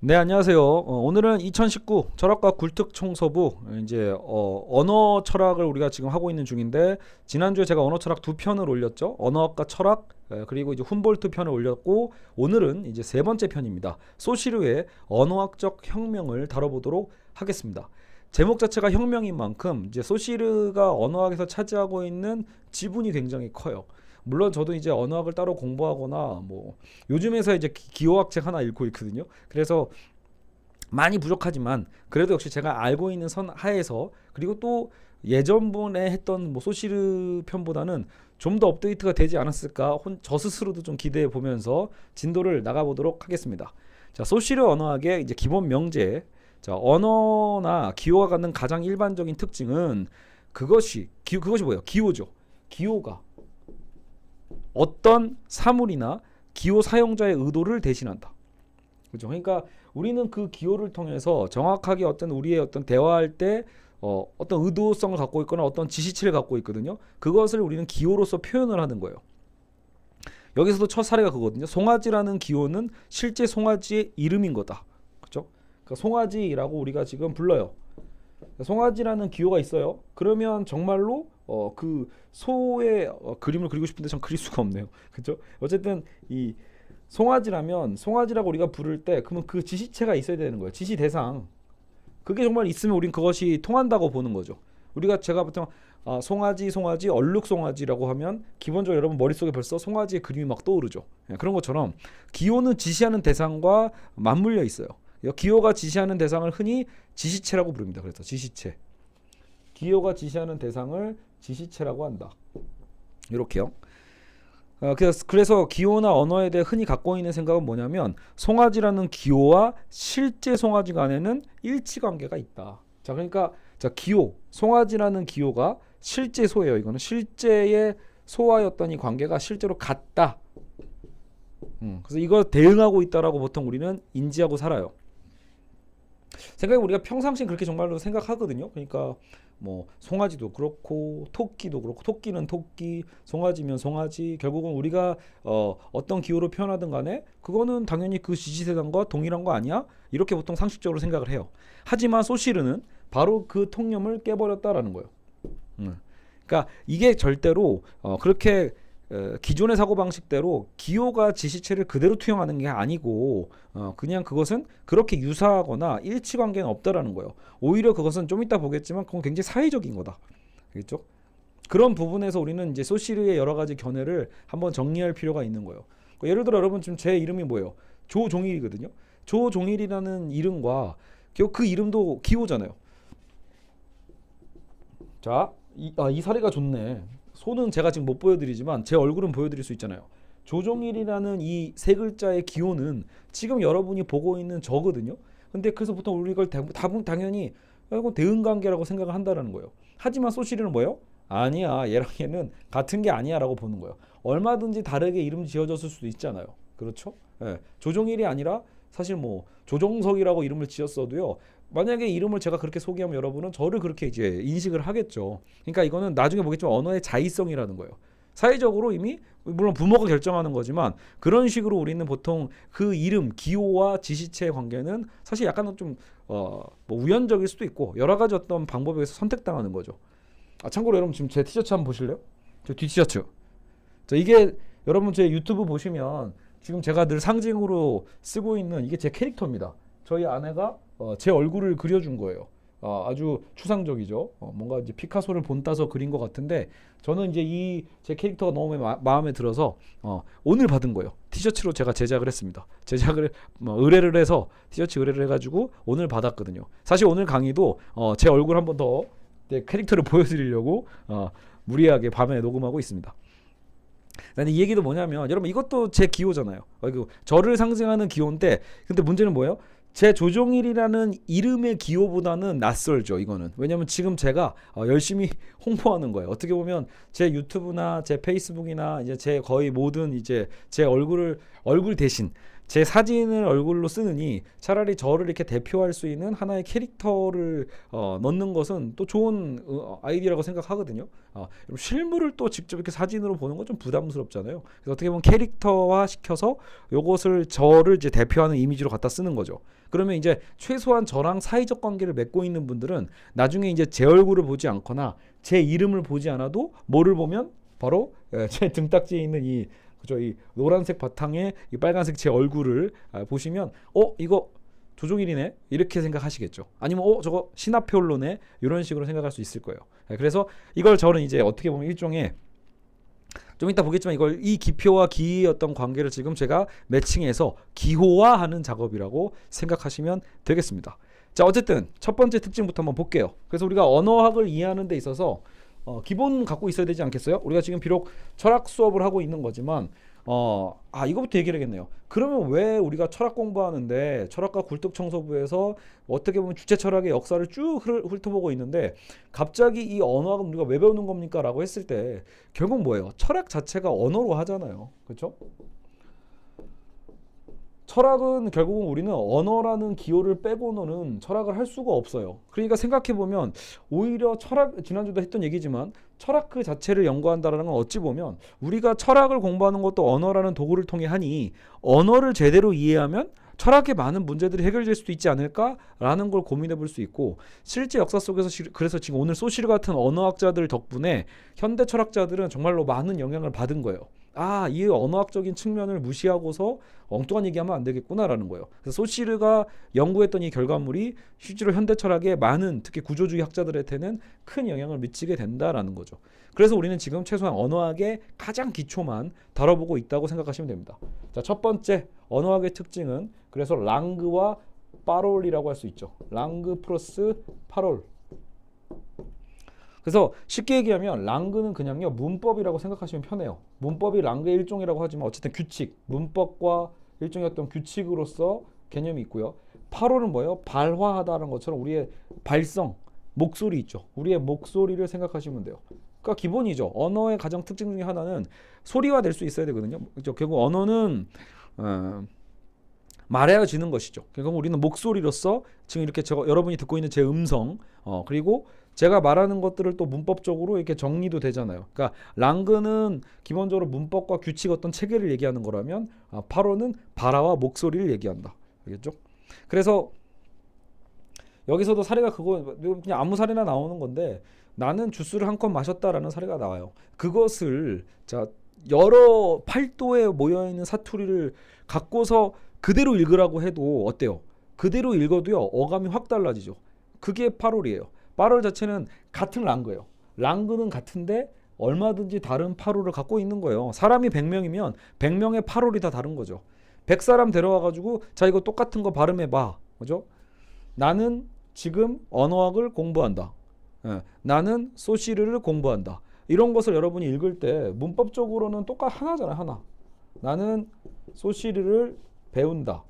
네, 안녕하세요. 오늘은 2019 철학과 굴특청소부 이제 언어 철학을 우리가 지금 하고 있는 중인데, 지난주에 제가 언어 철학 두 편을 올렸죠. 언어학과 철학, 그리고 이제 훔볼트 편을 올렸고, 오늘은 이제 세 번째 편입니다. 소시르의 언어학적 혁명을 다뤄보도록 하겠습니다. 제목 자체가 혁명인 만큼 이제 소시르가 언어학에서 차지하고 있는 지분이 굉장히 커요. 물론 저도 이제 언어학을 따로 공부하거나 뭐 요즘에서 이제 기호학 책 하나 읽고 있거든요. 그래서 많이 부족하지만 그래도 역시 제가 알고 있는 선 하에서, 그리고 또 예전분에 했던 뭐 소시르 편보다는 좀 더 업데이트가 되지 않았을까, 저 스스로도 좀 기대해 보면서 진도를 나가보도록 하겠습니다. 자, 소시르 언어학의 이제 기본 명제. 자, 언어나 기호가 갖는 가장 일반적인 특징은 그것이 뭐예요? 기호죠. 기호가 어떤 사물이나 기호 사용자의 의도를 대신한다. 그죠? 그러니까 우리는 그 기호를 통해서 정확하게 우리의 어떤 대화할 때 어떤 의도성을 갖고 있거나 어떤 지시체를 갖고 있거든요. 그것을 우리는 기호로서 표현을 하는 거예요. 여기서도 첫 사례가 그거거든요. 송아지라는 기호는 실제 송아지의 이름인 거다. 그죠? 그러니까 송아지라고 우리가 지금 불러요. 송아지라는 기호가 있어요. 그러면 정말로 그 소의 그림을 그리고 싶은데 전 그릴 수가 없네요. 그죠? 어쨌든 이 송아지라면, 송아지라고 우리가 부를 때 그러면 그 지시체가 있어야 되는 거예요. 지시 대상. 그게 정말 있으면 우린 그것이 통한다고 보는 거죠. 제가 보통 송아지 얼룩 송아지라고 하면 기본적으로 여러분 머릿속에 벌써 송아지의 그림이 막 떠오르죠. 그런 것처럼 기호는 지시하는 대상과 맞물려 있어요. 기호가 지시하는 대상을 흔히 지시체라고 부릅니다. 그래서 지시체. 기호가 지시하는 대상을 지시체라고 한다. 이렇게요. 그래서 기호나 언어에 대해 흔히 갖고 있는 생각은 뭐냐면, 송아지라는 기호와 실제 송아지 간에는 일치관계가 있다. 자, 그러니까 기호, 송아지라는 기호가 실제 소예요. 이거는 실제의 소와였던 이 관계가 실제로 같다. 그래서 이거 대응하고 있다라고 보통 우리는 인지하고 살아요. 생각해 우리가 평상시 그렇게 정말로 생각하거든요. 그러니까 뭐 송아지도 그렇고 토끼도 그렇고, 토끼는 토끼, 송아지면 송아지, 결국은 우리가 어떤 기호로 표현하든 간에 그거는 당연히 그 지시대상과 동일한 거 아니야? 이렇게 보통 상식적으로 생각을 해요. 하지만 소시르는 바로 그 통념을 깨버렸다라는 거예요. 그러니까 이게 절대로 그렇게 기존의 사고방식대로 기호가 지시체를 그대로 투영하는 게 아니고, 그냥 그것은 그렇게 유사하거나 일치관계는 없다라는 거예요. 오히려 그것은 좀 이따 보겠지만 그건 굉장히 사회적인 거다. 알겠죠? 그런 부분에서 우리는 이제 소시르의 여러 가지 견해를 한번 정리할 필요가 있는 거예요. 예를 들어 여러분, 지금 제 이름이 뭐예요? 조종일이거든요. 조종일이라는 이름과 그 이름도 기호잖아요. 자, 이 사례가 좋네. 소는 제가 지금 못 보여드리지만 제 얼굴은 보여드릴 수 있잖아요. 조종일이라는 이 세 글자의 기호는 지금 여러분이 보고 있는 저거든요. 근데 그래서 보통 우리 이걸 당연히 이건 대응관계라고 생각을 한다는 거예요. 하지만 소시르는 뭐예요? 아니야, 얘랑 얘는 같은 게 아니야 라고 보는 거예요. 얼마든지 다르게 이름 지어졌을 수도 있잖아요. 그렇죠? 예, 조종일이 아니라 사실 뭐 조종석이라고 이름을 지었어도요, 만약에 이름을 제가 그렇게 소개하면 여러분은 저를 그렇게 이제 인식을 하겠죠. 그러니까 이거는 나중에 보겠지만 언어의 자의성이라는 거예요. 사회적으로 이미 물론 부모가 결정하는 거지만, 그런 식으로 우리는 보통 그 이름, 기호와 지시체의 관계는 사실 약간 좀 뭐 우연적일 수도 있고 여러 가지 어떤 방법에 의해서 선택당하는 거죠. 참고로 여러분 지금 제 티셔츠 한번 보실래요? 저 뒤티셔츠. 이게 여러분 제 유튜브 보시면 지금 제가 늘 상징으로 쓰고 있는 이게 제 캐릭터입니다. 저희 아내가 제 얼굴을 그려준 거예요. 아주 추상적이죠. 뭔가 이제 피카소를 본따서 그린 것 같은데, 저는 이제 이 제 캐릭터가 너무 마음에 들어서 오늘 받은 거예요. 티셔츠로 제가 제작을 했습니다. 의뢰를 해서 티셔츠 의뢰를 해가지고 오늘 받았거든요. 사실 오늘 강의도 제 얼굴 한 번 더 제 캐릭터를 보여드리려고 무리하게 밤에 녹음하고 있습니다. 근데 이 얘기도 뭐냐면, 여러분 이것도 제 기호잖아요. 저를 상징하는 기호인데, 근데 문제는 뭐예요? 제 조종일이라는 이름의 기호보다는 낯설죠. 이거는 왜냐면 지금 제가 열심히 홍보하는 거예요. 어떻게 보면 제 유튜브나 제 페이스북이나 이제 제 거의 모든 이제 제 얼굴 대신 제 사진을 얼굴로 쓰느니 차라리 저를 이렇게 대표할 수 있는 하나의 캐릭터를 넣는 것은 또 좋은 아이디어라고 생각하거든요. 실물을 또 직접 이렇게 사진으로 보는 건 좀 부담스럽잖아요. 그래서 어떻게 보면 캐릭터화 시켜서 요것을 저를 이제 대표하는 이미지로 갖다 쓰는 거죠. 그러면 이제 최소한 저랑 사이적 관계를 맺고 있는 분들은 나중에 이제 제 얼굴을 보지 않거나 제 이름을 보지 않아도 뭐를 보면 바로 제 등딱지에 있는 이 노란색 바탕에 이 빨간색 제 얼굴을 보시면 이거 조종일이네 이렇게 생각하시겠죠. 아니면 저거 신하표올로네 이런 식으로 생각할 수 있을 거예요. 그래서 이걸 저는 이제 어떻게 보면 일종의 좀 이따 보겠지만 이걸 이 기표와 기의 어떤 관계를 지금 제가 매칭해서 기호화하는 작업이라고 생각하시면 되겠습니다. 자, 어쨌든 첫 번째 특징부터 한번 볼게요. 그래서 우리가 언어학을 이해하는 데 있어서 기본 갖고 있어야 되지 않겠어요? 우리가 지금 비록 철학 수업을 하고 있는 거지만 이거부터 얘기를 하겠네요. 그러면 왜 우리가 철학 공부하는데 철학과 굴뚝청소부에서 어떻게 보면 주체 철학의 역사를 쭉 훑어보고 있는데 갑자기 이 언어학은 우리가 왜 배우는 겁니까? 라고 했을 때 결국 뭐예요? 철학 자체가 언어로 하잖아요. 그렇죠? 철학은 결국은 우리는 언어라는 기호를 빼고는 철학을 할 수가 없어요. 그러니까 생각해보면 오히려 철학, 지난주도 했던 얘기지만 철학 그 자체를 연구한다는 건 어찌 보면 우리가 철학을 공부하는 것도 언어라는 도구를 통해 하니 언어를 제대로 이해하면 철학의 많은 문제들이 해결될 수도 있지 않을까라는 걸 고민해 볼 수 있고 실제 역사 속에서 그래서 지금 오늘 소시르 같은 언어학자들 덕분에 현대 철학자들은 정말로 많은 영향을 받은 거예요. 이 언어학적인 측면을 무시하고서 엉뚱한 얘기하면 안 되겠구나라는 거예요. 그래서 소시르가 연구했던 이 결과물이 실제로 현대 철학의 많은 특히 구조주의 학자들한테는 큰 영향을 미치게 된다라는 거죠. 그래서 우리는 지금 최소한 언어학의 가장 기초만 다뤄보고 있다고 생각하시면 됩니다. 자, 첫 번째 언어학의 특징은 그래서 랑그와 파롤이라고 할 수 있죠. 랑그 플러스 파롤. 그래서 쉽게 얘기하면 랑그는 그냥요 문법이라고 생각하시면 편해요. 문법이 랑그의 일종이라고 하지만 어쨌든 규칙, 문법과 일종의 어떤 규칙으로서 개념이 있고요. 파롤은 뭐예요? 발화하다는 것처럼 우리의 발성, 목소리 있죠. 우리의 목소리를 생각하시면 돼요. 그러니까 기본이죠. 언어의 가장 특징 중에 하나는 소리화될 수 있어야 되거든요. 그렇죠? 결국 언어는 말해야지는 것이죠. 결국 우리는 목소리로서 지금 이렇게 여러분이 듣고 있는 제 음성, 그리고 제가 말하는 것들을 또 문법적으로 이렇게 정리도 되잖아요. 그러니까 랑그는 기본적으로 문법과 규칙 어떤 체계를 얘기하는 거라면 파로는 발화와 목소리를 얘기한다. 알겠죠? 그래서 여기서도 사례가 그냥 아무 사례나 나오는 건데 나는 주스를 한 컵 마셨다라는 사례가 나와요. 그것을 여러 팔도에 모여 있는 사투리를 갖고서 그대로 읽으라고 해도 어때요? 그대로 읽어도요 어감이 확 달라지죠. 그게 파롤이에요. 파롤 자체는 같은 랑그예요. 랑그는 같은데 얼마든지 다른 파롤을 갖고 있는 거예요. 사람이 100명이면 100명의 파롤이 다 다른 거죠. 100사람 데려와가지고 자 이거 똑같은 거 발음해봐. 그죠? 나는 지금 언어학을 공부한다. 나는 소시르를 공부한다. 이런 것을 여러분이 읽을 때 문법적으로는 하나잖아요. 하나. 나는 소시르를 배운다.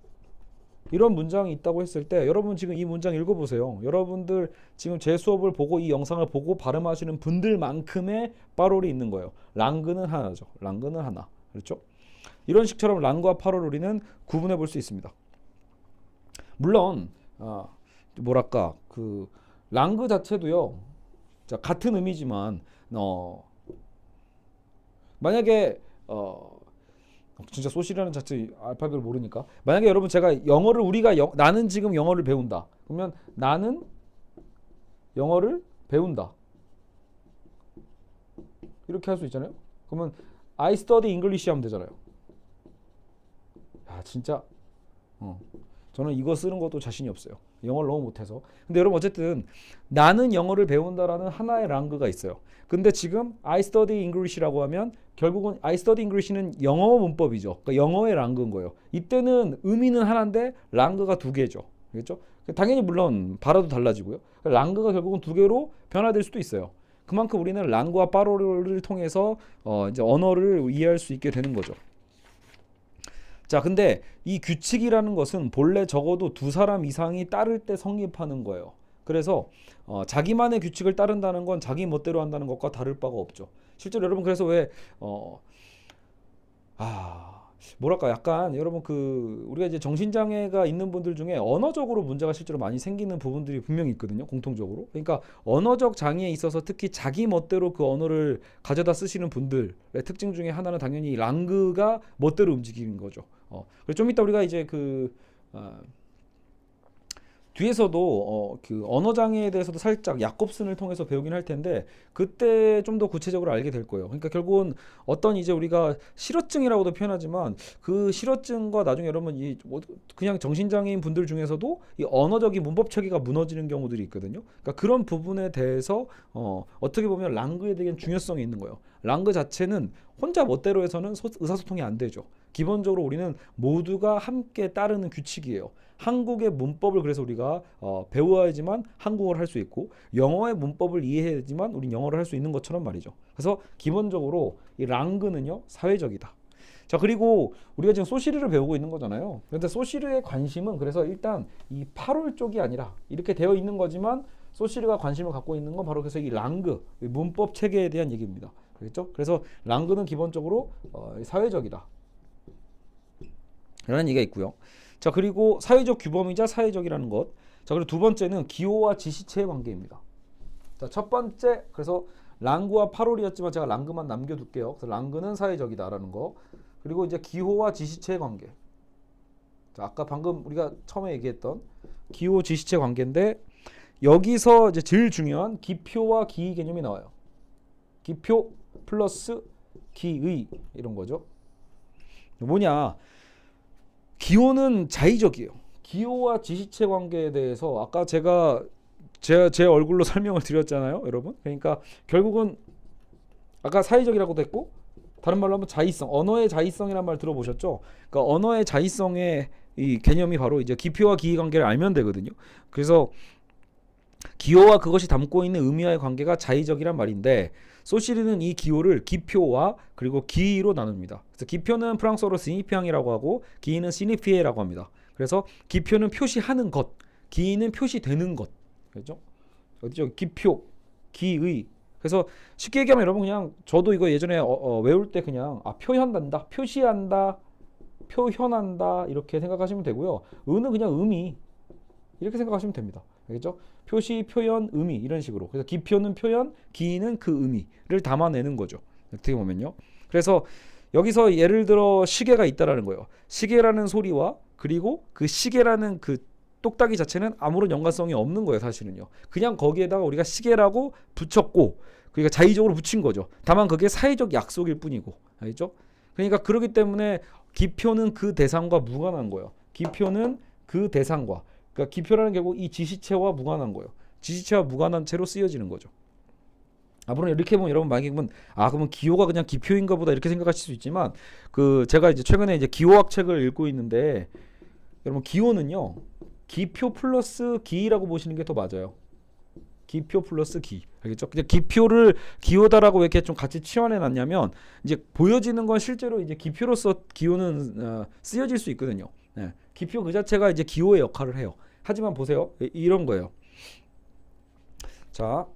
이런 문장이 있다고 했을 때 여러분 지금 이 문장 읽어보세요. 여러분들 지금 제 수업을 보고 이 영상을 보고 발음하시는 분들만큼의 파롤이 있는 거예요. 랑그는 하나죠. 랑그는 하나. 그렇죠? 이런 식처럼 랑그와 파롤을 우리는 구분해 볼 수 있습니다. 물론 그 랑그 자체도요. 같은 의미지만 만약에 진짜 소시라는 자체 알파벳을 모르니까 만약에 여러분 제가 영어를 나는 지금 영어를 배운다. 그러면 나는 영어를 배운다. 이렇게 할 수 있잖아요. 그러면 I study English 하면 되잖아요. 야 진짜 저는 이거 쓰는 것도 자신이 없어요. 영어를 너무 못해서. 근데 여러분 어쨌든 나는 영어를 배운다라는 하나의 랑그가 있어요. 근데 지금 I study English라고 하면 결국은 I study English는 영어 문법이죠. 그러니까 영어의 랑그인 거예요. 이때는 의미는 하나인데 랑그가 두 개죠. 그렇죠? 당연히 물론 발화도 달라지고요. 랑그가 결국은 두 개로 변화될 수도 있어요. 그만큼 우리는 랑그와 파롤을 통해서 이제 언어를 이해할 수 있게 되는 거죠. 자, 근데 이 규칙이라는 것은 본래 적어도 두 사람 이상이 따를 때 성립하는 거예요. 그래서 자기만의 규칙을 따른다는 건 자기 멋대로 한다는 것과 다를 바가 없죠. 실제로 여러분 그래서 왜 뭐랄까 약간 여러분 그 우리가 이제 정신장애가 있는 분들 중에 언어적으로 문제가 실제로 많이 생기는 부분들이 분명히 있거든요. 공통적으로. 그러니까 언어적 장애에 있어서 특히 자기 멋대로 그 언어를 가져다 쓰시는 분들의 특징 중에 하나는 당연히 랑그가 멋대로 움직이는 거죠. 그리고 좀 이따 우리가 이제 그 뒤에서도 그 언어 장애에 대해서도 살짝 야콥슨을 통해서 배우긴 할 텐데 그때 좀 더 구체적으로 알게 될 거예요. 그러니까 결국은 어떤 이제 우리가 실어증이라고도 표현하지만 그 실어증과 나중에 여러분 이 그냥 정신장애인 분들 중에서도 이 언어적인 문법 체계가 무너지는 경우들이 있거든요. 그러니까 그런 부분에 대해서 어떻게 보면 랑그에 대한 중요성이 있는 거예요. 랑그 자체는 혼자 멋대로 해서는 의사소통이 안 되죠. 기본적으로 우리는 모두가 함께 따르는 규칙이에요. 한국의 문법을 그래서 우리가 배워야지만 한국어를 할 수 있고 영어의 문법을 이해해야지만 우리 영어를 할 수 있는 것처럼 말이죠. 그래서 기본적으로 이 랑그는요 사회적이다. 자 그리고 우리가 지금 소시르를 배우고 있는 거잖아요. 그런데 소시르의 관심은 그래서 일단 이 파롤 쪽이 아니라 이렇게 되어 있는 거지만 소시르가 관심을 갖고 있는 건 바로 그래서 이 랑그 이 문법 체계에 대한 얘기입니다. 그렇죠? 그래서 랑그는 기본적으로 사회적이다. 라는 얘기가 있고요. 자 그리고 사회적 규범이자 사회적이라는 것. 자 그리고 두 번째는 기호와 지시체의 관계입니다. 자 첫 번째 그래서 랑그와 파롤이었지만 제가 랑그만 남겨둘게요. 그래서 랑그는 사회적이다라는 거. 그리고 이제 기호와 지시체의 관계. 자 아까 방금 우리가 처음에 얘기했던 기호 지시체 관계인데 여기서 이제 제일 중요한 기표와 기의 개념이 나와요. 기표 플러스 기의 이런 거죠. 뭐냐? 기호는 자의적이에요. 기호와 지시체 관계에 대해서 아까 제가 제 얼굴로 설명을 드렸잖아요, 여러분. 그러니까 결국은 아까 사회적이라고도 했고 다른 말로 하면 자의성, 언어의 자의성이라는 말 들어보셨죠? 그러니까 언어의 자의성의 이 개념이 바로 이제 기표와 기의 관계를 알면 되거든요. 그래서 기호와 그것이 담고 있는 의미와의 관계가 자의적이란 말인데 소시르는 이 기호를 기표와 그리고 기의로 나눕니다. 그래서 기표는 프랑스어로 시니피앙이라고 하고 기의는 시니피에라고 합니다. 그래서 기표는 표시하는 것, 기의는 표시되는 것. 그렇죠? 어디죠? 기표, 기의. 그래서 쉽게 얘기하면 여러분 그냥 저도 이거 예전에 외울 때 그냥 표현한다, 표시한다, 표현한다 이렇게 생각하시면 되고요. 의는 그냥 의미 이렇게 생각하시면 됩니다. 알겠죠? 표시, 표현, 의미 이런 식으로. 그래서 기표는 표현, 기의는 그 의미를 담아내는 거죠. 어떻게 보면요. 그래서 여기서 예를 들어 시계가 있다라는 거예요. 시계라는 소리와 그리고 그 시계라는 그 똑딱이 자체는 아무런 연관성이 없는 거예요, 사실은요. 그냥 거기에다가 우리가 시계라고 붙였고 그러니까 자의적으로 붙인 거죠. 다만 그게 사회적 약속일 뿐이고. 알겠죠? 그러니까 그렇기 때문에 기표는 그 대상과 무관한 거예요. 기표는 그 대상과 그러니까 기표라는 게 결국 이 지시체와 무관한 거예요. 지시체와 무관한 채로 쓰여지는 거죠. 앞으로 이렇게 보면 여러분 만약에 보면 그러면 기호가 그냥 기표인가 보다 이렇게 생각하실 수 있지만 그 제가 이제 최근에 이제 기호학 책을 읽고 있는데 여러분 기호는요. 기표 플러스 기라고 보시는 게 더 맞아요. 기표 플러스 기. 알겠죠? 그냥 기표를 기호다라고 왜 이렇게 좀 같이 치환해 놨냐면 이제 보여지는 건 실제로 이제 기표로서 기호는 쓰여질 수 있거든요. 네. 기표 그 자체가 이제 기호의 역할을 해요. 하지만 보세요. 이런 거예요. 자,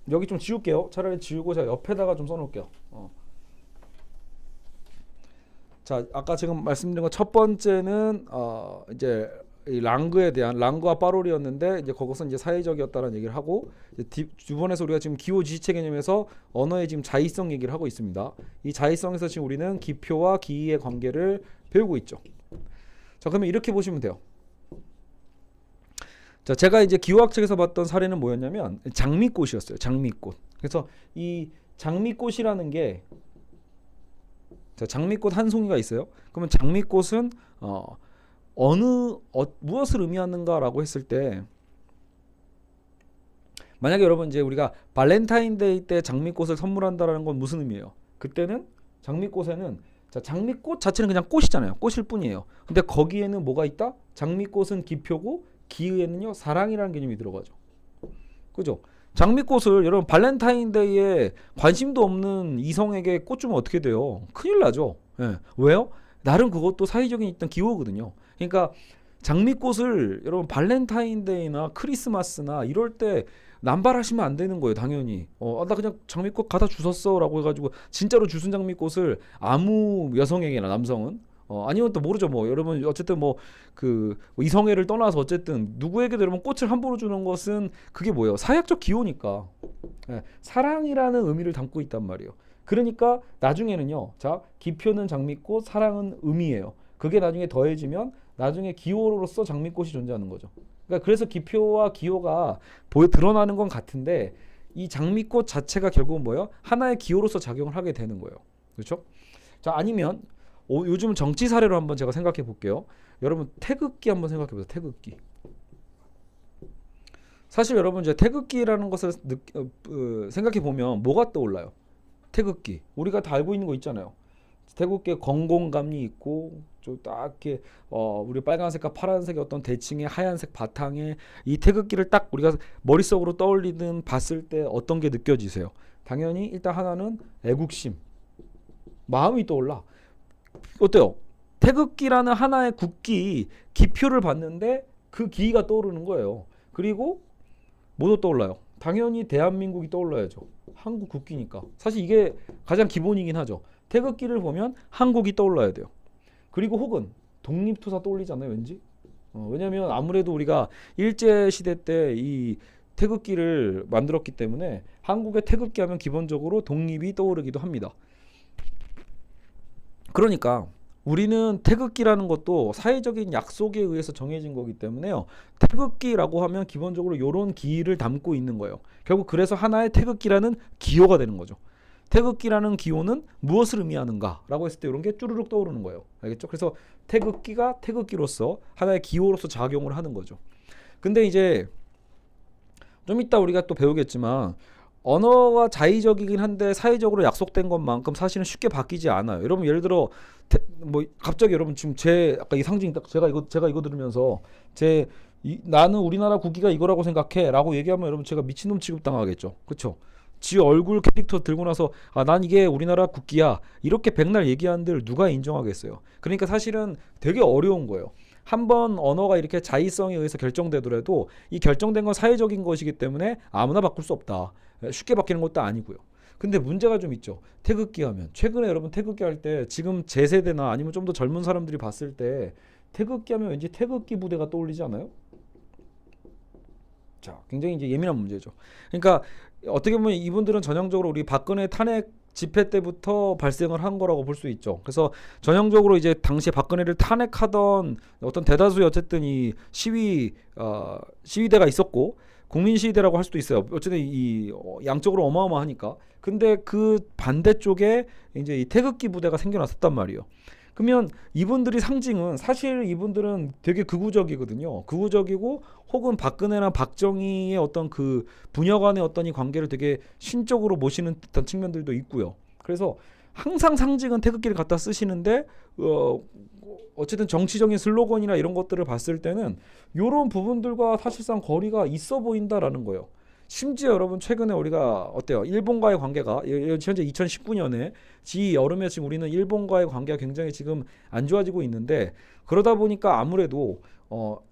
여기 좀 지울게요. 차라리 지우고 제가 옆에다가 좀 써놓을게요. 자, 아까 지금 말씀드린 거 첫 번째는 이제 이 랑그에 대한 랑그와 파롤이었는데 이제 거기서 이제 사회적이었다는 얘기를 하고 이제 주번에서 우리가 지금 기호 지시체 개념에서 언어의 지금 자의성 얘기를 하고 있습니다. 이 자의성에서 지금 우리는 기표와 기의의 관계를 배우고 있죠. 자, 그러면 이렇게 보시면 돼요. 자, 제가 이제 기호학 책에서 봤던 사례는 뭐였냐면 장미꽃이었어요. 장미꽃. 그래서 이 장미꽃이라는 게 자, 장미꽃 한 송이가 있어요. 그러면 장미꽃은 무엇을 의미하는가라고 했을 때 만약에 여러분 이제 우리가 발렌타인데이 때 장미꽃을 선물한다라는 건 무슨 의미예요? 그때는 장미꽃에는 자, 장미꽃 자체는 그냥 꽃이잖아요. 꽃일 뿐이에요. 근데 거기에는 뭐가 있다? 장미꽃은 기표고 기의에는요 사랑이라는 개념이 들어가죠. 그죠? 장미꽃을 여러분 발렌타인데이에 관심도 없는 이성에게 꽃 주면 어떻게 돼요? 큰일 나죠. 예. 왜요? 나름 그것도 사회적인 있던 기호거든요. 그러니까 장미꽃을 여러분 발렌타인데이나 크리스마스나 이럴 때 남발하시면 안 되는 거예요, 당연히. 나 그냥 장미꽃 갖다 주웠어라고 해가지고 진짜로 주순 장미꽃을 아무 여성에게나 남성은 아니면 또 모르죠. 뭐 여러분 어쨌든 뭐 이성애를 떠나서 어쨌든 누구에게도 여러분 꽃을 함부로 주는 것은 그게 뭐예요? 사약적 기호니까. 예, 사랑이라는 의미를 담고 있단 말이에요. 그러니까 나중에는요. 자, 기표는 장미꽃, 사랑은 의미예요. 그게 나중에 더해지면 나중에 기호로서 장미꽃이 존재하는 거죠. 그러니까 그래서 기표와 기호가 드러나는 건 같은데 이 장미꽃 자체가 결국은 뭐예요? 하나의 기호로서 작용을 하게 되는 거예요. 그렇죠? 자, 아니면 요즘 정치 사례로 한번 제가 생각해 볼게요. 여러분 태극기 한번 생각해 보세요. 태극기. 사실 여러분 이제 태극기라는 것을 생각해 보면 뭐가 떠올라요? 태극기. 우리가 다 알고 있는 거 있잖아요. 태극기에 건공감이 있고 좀 딱 이렇게 우리 빨간색과 파란색의 어떤 대칭의 하얀색 바탕에 이 태극기를 딱 우리가 머릿속으로 떠올리든 봤을 때 어떤 게 느껴지세요? 당연히 일단 하나는 애국심, 마음이 떠올라. 어때요? 태극기라는 하나의 국기 기표를 봤는데 그 기가 떠오르는 거예요. 그리고 뭐도 떠올라요? 당연히 대한민국이 떠올라야죠. 한국 국기니까. 사실 이게 가장 기본이긴 하죠. 태극기를 보면 한국이 떠올라야 돼요. 그리고 혹은 독립투사 떠올리잖아요, 왠지. 왜냐하면 아무래도 우리가 일제 시대 때 이 태극기를 만들었기 때문에 한국의 태극기 하면 기본적으로 독립이 떠오르기도 합니다. 그러니까 우리는 태극기라는 것도 사회적인 약속에 의해서 정해진 거기 때문에요. 태극기라고 하면 기본적으로 이런 기를 담고 있는 거예요. 결국 그래서 하나의 태극기라는 기호가 되는 거죠. 태극기라는 기호는 무엇을 의미하는가라고 했을 때 이런 게 쭈르륵 떠오르는 거예요. 알겠죠? 그래서 태극기가 태극기로서 하나의 기호로서 작용을 하는 거죠. 근데 이제 좀 이따 우리가 또 배우겠지만 언어가 자의적이긴 한데 사회적으로 약속된 것만큼 사실은 쉽게 바뀌지 않아요. 여러분 예를 들어 뭐 갑자기 여러분 지금 제 아까 이 상징 딱 제가 이거 들으면서 나는 우리나라 국기가 이거라고 생각해라고 얘기하면 여러분 제가 미친놈 취급당하겠죠. 그렇죠? 지 얼굴 캐릭터 들고 나서 난 이게 우리나라 국기야 이렇게 백날 얘기하는들 누가 인정하겠어요. 그러니까 사실은 되게 어려운 거예요. 한번 언어가 이렇게 자의성에 의해서 결정되더라도 이 결정된 건 사회적인 것이기 때문에 아무나 바꿀 수 없다. 쉽게 바뀌는 것도 아니고요. 근데 문제가 좀 있죠. 태극기 하면 최근에 여러분 태극기 할 때 지금 제 세대나 아니면 좀 더 젊은 사람들이 봤을 때 태극기 하면 왠지 태극기 부대가 떠올리지 않아요? 자, 굉장히 이제 예민한 문제죠. 그러니까 어떻게 보면 이분들은 전형적으로 우리 박근혜 탄핵 집회 때부터 발생을 한 거라고 볼 수 있죠. 그래서 전형적으로 이제 당시에 박근혜를 탄핵하던 어떤 대다수의 어쨌든 이 시위대가 있었고 국민 시위대라고 할 수도 있어요. 어쨌든 이 양쪽으로 어마어마하니까. 근데 그 반대쪽에 이제 이 태극기 부대가 생겨났었단 말이에요. 그러면 이분들이 상징은 사실 이분들은 되게 극우적이거든요. 극우적이고 혹은 박근혜나 박정희의 어떤 그 부녀 간의 어떤 이 관계를 되게 신적으로 모시는 듯한 측면들도 있고요. 그래서 항상 상징은 태극기를 갖다 쓰시는데 어쨌든 정치적인 슬로건이나 이런 것들을 봤을 때는 이런 부분들과 사실상 거리가 있어 보인다라는 거예요. 심지어 여러분 최근에 우리가 어때요? 일본과의 관계가 현재 2019년에 여름에 지금 우리는 일본과의 관계가 굉장히 지금 안 좋아지고 있는데 그러다 보니까 아무래도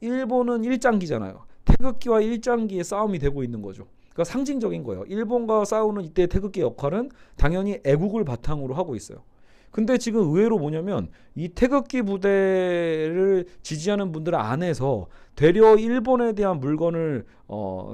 일본은 일장기잖아요. 태극기와 일장기의 싸움이 되고 있는 거죠. 그러니까 상징적인 거예요. 일본과 싸우는 이때 태극기의 역할은 당연히 애국을 바탕으로 하고 있어요. 근데 지금 의외로 뭐냐면 이 태극기 부대를 지지하는 분들 안에서 되려 일본에 대한 물건을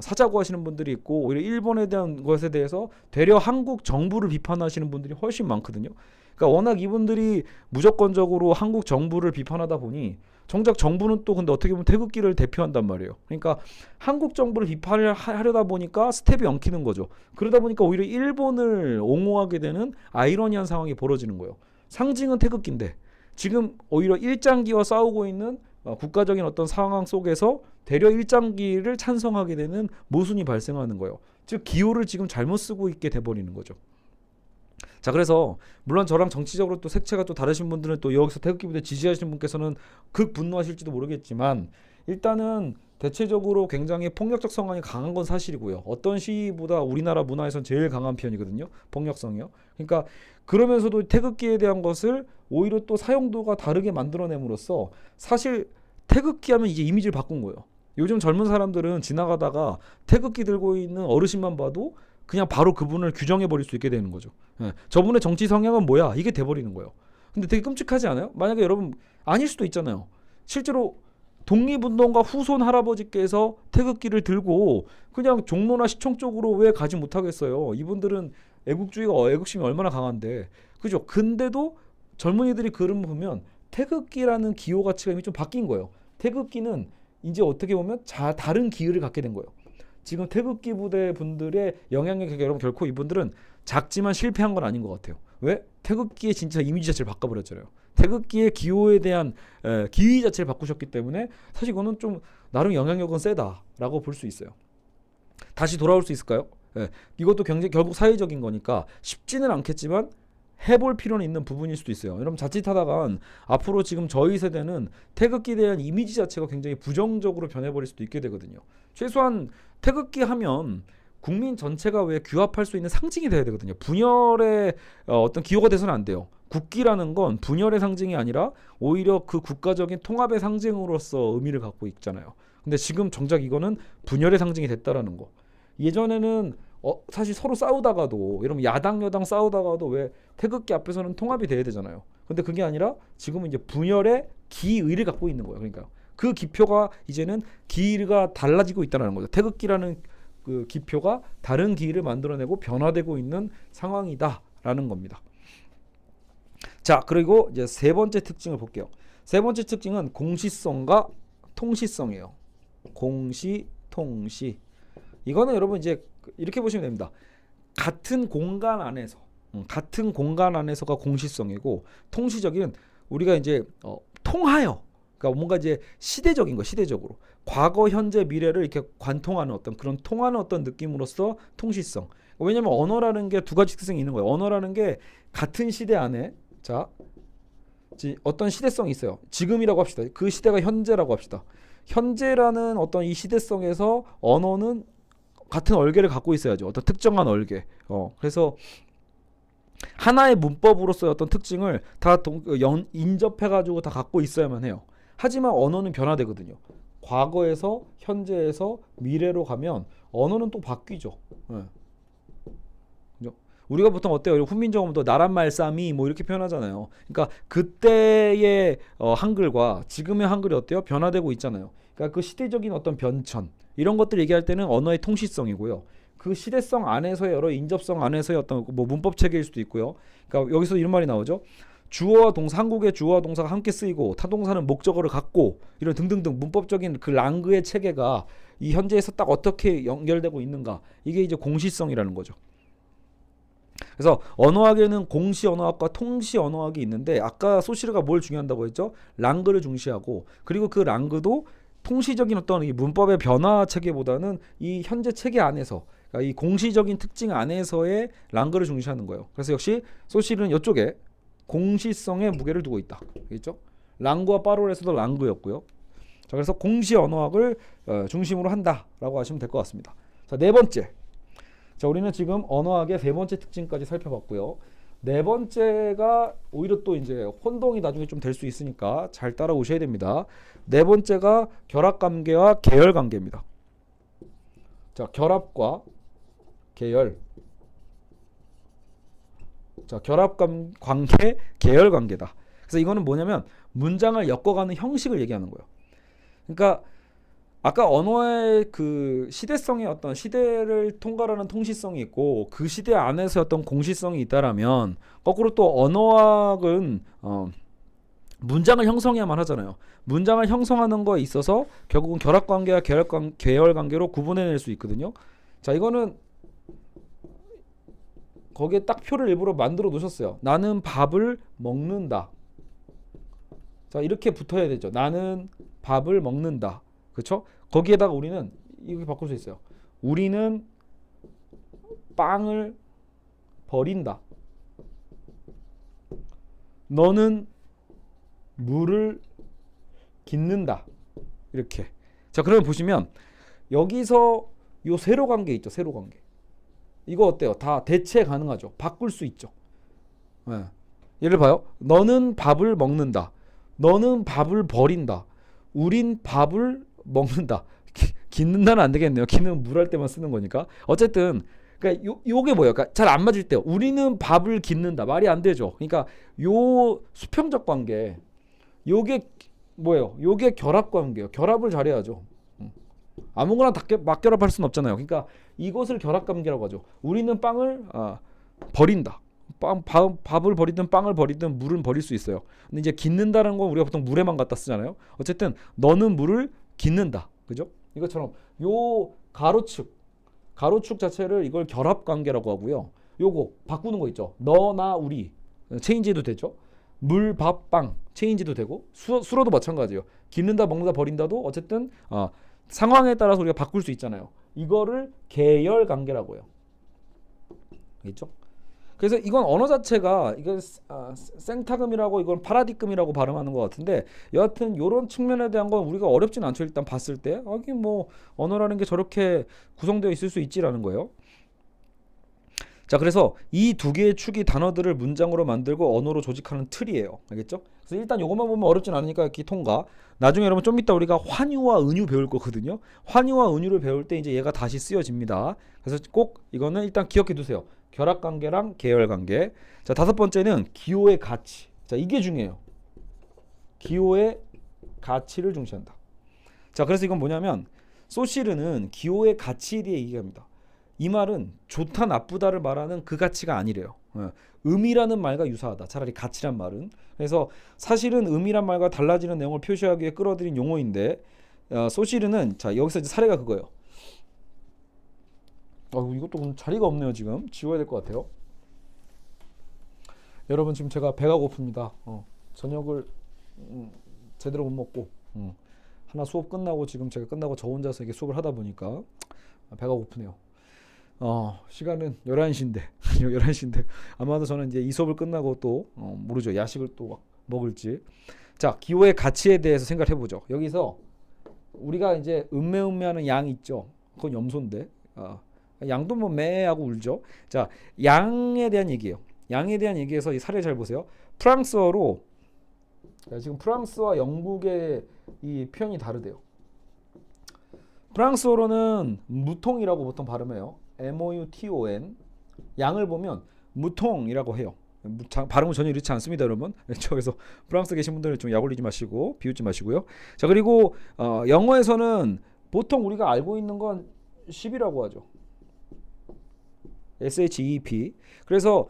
사자고 하시는 분들이 있고 오히려 일본에 대한 것에 대해서 되려 한국 정부를 비판하시는 분들이 훨씬 많거든요. 그러니까 워낙 이분들이 무조건적으로 한국 정부를 비판하다 보니 정작 정부는 또 근데 어떻게 보면 태극기를 대표한단 말이에요. 그러니까 한국 정부를 비판을 하려다 보니까 스텝이 엉키는 거죠. 그러다 보니까 오히려 일본을 옹호하게 되는 아이러니한 상황이 벌어지는 거예요. 상징은 태극기인데 지금 오히려 일장기와 싸우고 있는 국가적인 어떤 상황 속에서 되려 일장기를 찬성하게 되는 모순이 발생하는 거예요. 즉 기호를 지금 잘못 쓰고 있게 돼버리는 거죠. 자, 그래서 물론 저랑 정치적으로 또 색채가 또 다르신 분들은 또 여기서 태극기 부대 지지하시는 분께서는 극 분노하실지도 모르겠지만 일단은 대체적으로 굉장히 폭력적 성향이 강한 건 사실이고요. 어떤 시위보다 우리나라 문화에선 제일 강한 편이거든요. 폭력성이요. 그러니까 그러면서도 태극기에 대한 것을 오히려 또 사용도가 다르게 만들어냄으로써 사실 태극기 하면 이제 이미지를 바꾼 거예요. 요즘 젊은 사람들은 지나가다가 태극기 들고 있는 어르신만 봐도 그냥 바로 그분을 규정해 버릴 수 있게 되는 거죠. 예. 저분의 정치 성향은 뭐야? 이게 돼 버리는 거예요. 근데 되게 끔찍하지 않아요? 만약에 여러분 아닐 수도 있잖아요. 실제로 독립운동가 후손 할아버지께서 태극기를 들고 그냥 종로나 시청 쪽으로 왜 가지 못하겠어요? 이분들은 애국심이 얼마나 강한데, 그죠? 근데도 젊은이들이 그런 거 보면 태극기라는 기호 가치가 이미 좀 바뀐 거예요. 태극기는 이제 어떻게 보면 다른 기회를 갖게 된 거예요. 지금 태극기 부대 분들의 영향력이 여러분 결코 이분들은 작지만 실패한 건 아닌 것 같아요. 왜? 태극기의 진짜 이미지 자체를 바꿔버렸잖아요. 태극기의 기호에 대한 기의 자체를 바꾸셨기 때문에 사실 이거는 좀 나름 영향력은 세다라고 볼 수 있어요. 다시 돌아올 수 있을까요? 예, 이것도 결국 사회적인 거니까 쉽지는 않겠지만 해볼 필요는 있는 부분일 수도 있어요. 여러분 자칫하다간 앞으로 지금 저희 세대는 태극기에 대한 이미지 자체가 굉장히 부정적으로 변해버릴 수도 있게 되거든요. 최소한 태극기 하면 국민 전체가 왜 규합할 수 있는 상징이 돼야 되거든요. 분열의 어떤 기호가 돼서는 안 돼요. 국기라는 건 분열의 상징이 아니라 오히려 그 국가적인 통합의 상징으로서 의미를 갖고 있잖아요. 근데 지금 정작 이거는 분열의 상징이 됐다라는 거. 예전에는 사실 서로 싸우다가도 여러분 야당 여당 싸우다가도 왜 태극기 앞에서는 통합이 돼야 되잖아요. 근데 그게 아니라 지금은 이제 분열의 기의를 갖고 있는 거예요. 그러니까 그 기표가 이제는 기의가 달라지고 있다는 거죠. 태극기라는 그 기표가 다른 기의를 만들어내고 변화되고 있는 상황이다라는 겁니다. 자, 그리고 이제 세 번째 특징을 볼게요. 세 번째 특징은 공시성과 통시성이에요. 공시, 통시. 이거는 여러분 이제 이렇게 보시면 됩니다. 같은 공간 안에서가 공시성이고, 통시적인 우리가 이제 통하여, 그러니까 뭔가 이제 시대적인 거, 시대적으로 과거, 현재, 미래를 이렇게 관통하는 어떤 그런 통하는 어떤 느낌으로서 통시성. 왜냐하면 언어라는 게 두 가지 특성이 있는 거예요. 언어라는 게 같은 시대 안에 어떤 시대성이 있어요. 지금이라고 합시다. 그 시대가 현재라고 합시다. 현재라는 어떤 이 시대성에서 언어는 같은 얼개를 갖고 있어야죠. 어떤 특정한 얼개. 그래서 하나의 문법으로서의 어떤 특징을 다 인접해가지고 다 갖고 있어야만 해요. 하지만 언어는 변화되거든요. 과거에서 현재에서 미래로 가면 언어는 또 바뀌죠. 네. 우리가 보통 어때요? 훈민정음도 나란 말싸미 뭐 이렇게 표현하잖아요. 그러니까 그때의 한글과 지금의 한글이 어때요? 변화되고 있잖아요. 그러니까 그 시대적인 어떤 변천 이런 것들 얘기할 때는 언어의 통시성이고요. 그 시대성 안에서의 여러 인접성 안에서의 어떤 뭐 문법 체계일 수도 있고요. 그러니까 여기서 이런 말이 나오죠. 주어와 동사, 한국의 주어와 동사가 함께 쓰이고 타동사는 목적어를 갖고 이런 등등등 문법적인 그 랑그의 체계가 이 현재에서 딱 어떻게 연결되고 있는가, 이게 이제 공시성이라는 거죠. 그래서 언어학에는 공시 언어학과 통시 언어학이 있는데, 아까 소시르가 뭘 중요한다고 했죠? 랑그를 중시하고, 그리고 그 랑그도 통시적인 어떤 이 문법의 변화 체계보다는 이 현재 체계 안에서, 그러니까 이 공시적인 특징 안에서의 랑그를 중시하는 거예요. 그래서 역시 소시르는 이쪽에 공시성에 무게를 두고 있다. 그렇죠? 랑그와 파롤에서도 랑그였고요. 자, 그래서 공시 언어학을 중심으로 한다라고 하시면 될 것 같습니다. 자, 네 번째. 자, 우리는 지금 언어학의 세 번째 특징까지 살펴봤고요. 네 번째가 오히려 또 이제 혼동이 나중에 좀 될 수 있으니까 잘 따라오셔야 됩니다. 네 번째가 결합관계와 계열관계입니다. 자, 결합과 계열. 자, 결합관계, 계열관계다. 그래서 이거는 뭐냐면 문장을 엮어가는 형식을 얘기하는 거예요. 그러니까 아까 언어의 그 시대성의 어떤 시대를 통과하는 통시성이 있고, 그 시대 안에서 어떤 공시성이 있다라면, 거꾸로 또 언어학은 문장을 형성해야만 하잖아요. 문장을 형성하는 거에 있어서 결국은 결합관계와 계열관계로 구분해낼 수 있거든요. 자, 이거는 거기에 딱 표를 일부러 만들어 놓으셨어요. 나는 밥을 먹는다. 자, 이렇게 붙어야 되죠. 나는 밥을 먹는다. 그렇죠? 거기에다가 우리는 이렇게 바꿀 수 있어요. 우리는 빵을 버린다. 너는 물을 깃는다. 이렇게. 자, 그러면 보시면 여기서 요 세로 관계 있죠. 세로 관계. 이거 어때요? 다 대체 가능하죠. 바꿀 수 있죠. 네. 예를 봐요. 너는 밥을 먹는다. 너는 밥을 버린다. 우린 밥을 먹는다. 깃는다는 안 되겠네요. 깃는 물 할 때만 쓰는 거니까. 어쨌든 그러니까 요게 뭐예요? 그러니까 잘 안 맞을 때 우리는 밥을 깃는다. 말이 안 되죠. 그러니까 요 수평적 관계 요게 뭐예요? 요게 결합 관계예요. 결합을 잘해야죠. 아무거나 막 결합할 수는 없잖아요. 그러니까 이것을 결합 관계라고 하죠. 우리는 빵을 버린다. 밥을 버리든 빵을 버리든 물은 버릴 수 있어요. 근데 이제 깃는다는 건 우리가 보통 물에만 갖다 쓰잖아요. 어쨌든 너는 물을 깃는다. 그죠? 이것처럼 요 가로축 자체를 이걸 결합 관계라고 하고요. 요거 바꾸는 거 있죠. 너, 나, 우리 체인지도 되죠. 물, 밥, 빵 체인지도 되고 수로도 마찬가지예요. 깃는다, 먹는다, 버린다도 어쨌든 상황에 따라서 우리가 바꿀 수 있잖아요. 이거를 계열 관계라고 해요. 알겠죠? 그래서 이건 언어 자체가 이건 생타금이라고 이건 파라디금이라고 발음하는 것 같은데 여하튼 이런 측면에 대한 건 우리가 어렵진 않죠. 일단 봤을 때 이게 뭐 언어라는 게 저렇게 구성되어 있을 수 있지라는 거예요. 자, 그래서 이 두 개의 축이 단어들을 문장으로 만들고 언어로 조직하는 틀이에요. 알겠죠? 그래서 일단 이것만 보면 어렵진 않으니까 이렇게 통과. 나중에 여러분 좀 이따 우리가 환유와 은유 배울 거거든요. 환유와 은유를 배울 때 이제 얘가 다시 쓰여집니다. 그래서 꼭 이거는 일단 기억해 두세요. 결합관계랑 계열관계. 자, 다섯 번째는 기호의 가치. 자, 이게 중요해요. 기호의 가치를 중시한다. 자, 그래서 이건 뭐냐면 소시르는 기호의 가치에 대해 얘기합니다. 이 말은 좋다 나쁘다를 말하는 그 가치가 아니래요. 의미라는 말과 유사하다. 차라리 가치란 말은. 그래서 사실은 의미란 말과 달라지는 내용을 표시하기 위해 끌어들인 용어인데 소시르는 자 여기서 이제 사례가 그거예요. 이것도 자리가 없네요. 지금 지워야 될 것 같아요. 여러분 지금 제가 배가 고픕니다. 저녁을 제대로 못 먹고 하나 수업 끝나고 지금 제가 끝나고 저 혼자서 이게 수업을 하다 보니까 배가 고프네요. 시간은 11시인데 11시인데 아마도 저는 이제 이 수업을 끝나고 또 모르죠. 야식을 또 막 먹을지. 자, 기호의 가치에 대해서 생각해 보죠. 여기서 우리가 이제 음매하는 양 있죠. 그건 염소인데 양도 뭐 매하고 울죠. 자, 양에 대한 얘기예요. 양에 대한 얘기에서 이 사례 잘 보세요. 프랑스어로 지금 프랑스와 영국의 이 표현이 다르대요. 프랑스어로는 무통이라고 보통 발음해요. MOUTON. 양을 보면 무통이라고 해요. 발음은 전혀 이렇지 않습니다, 여러분. 그래서 프랑스 계신 분들은 좀 약 올리지 마시고 비웃지 마시고요. 자, 그리고 영어에서는 보통 우리가 알고 있는 건 10이라고 하죠. SHEP. 그래서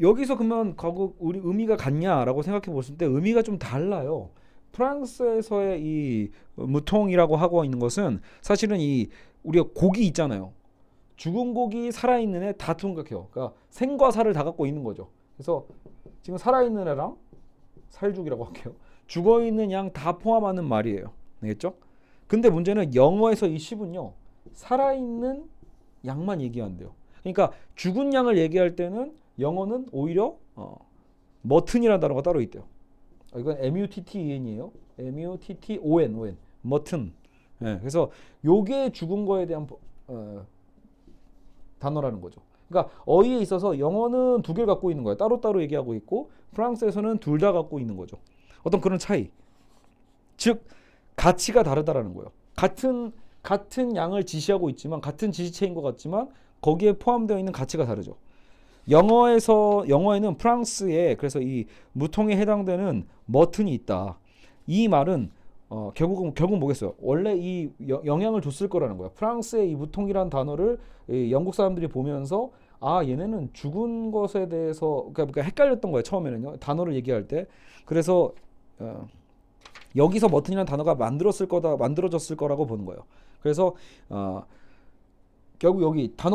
여기서 그러면 우리 의미가 같냐라고 생각해 보실 때 의미가 좀 달라요. 프랑스에서의 이 무통이라고 하고 있는 것은 사실은 이 우리가 고기 있잖아요. 죽은 고기 살아있는 애 다 통각해요. 그러니까 생과 살을 다 갖고 있는 거죠. 그래서 지금 살아있는 애랑 살죽이라고 할게요. 죽어있는 양 다 포함하는 말이에요. 알겠죠? 근데 문제는 영어에서 이 10은요. 살아있는 양만 얘기한대요. 그러니까 죽은 양을 얘기할 때는 영어는 오히려 머튼이라는 단어가 따로 있대요. 이건 MUTTEN이에요. MUTTON, 머튼. 네, 그래서 요게 죽은 거에 대한 단어라는 거죠. 그러니까 어휘에 있어서 영어는 두 개를 갖고 있는 거예요. 따로따로 얘기하고 있고 프랑스에서는 둘 다 갖고 있는 거죠. 어떤 그런 차이. 즉 가치가 다르다라는 거예요. 같은 양을 지시하고 있지만 같은 지시체인 것 같지만 거기에 포함되어 있는 가치가 다르죠. 영어에는 프랑스에 그래서 이 무통에 해당되는 머튼이 있다. 이 말은 결국 뭐겠어요? 원래 이 영향을 줬을 거라는 거야. 프랑스의 이 무통이란 단어를 영국 사람들이 보면서 얘네는 죽은 것에 대해서 그러니까 헷갈렸던 거예요. 처음에는요. 단어를 얘기할 때. 그래서 여기서 머튼이라는 단어가 만들어졌을 거라고 보는 거예요. 그래서 결국 여기 단어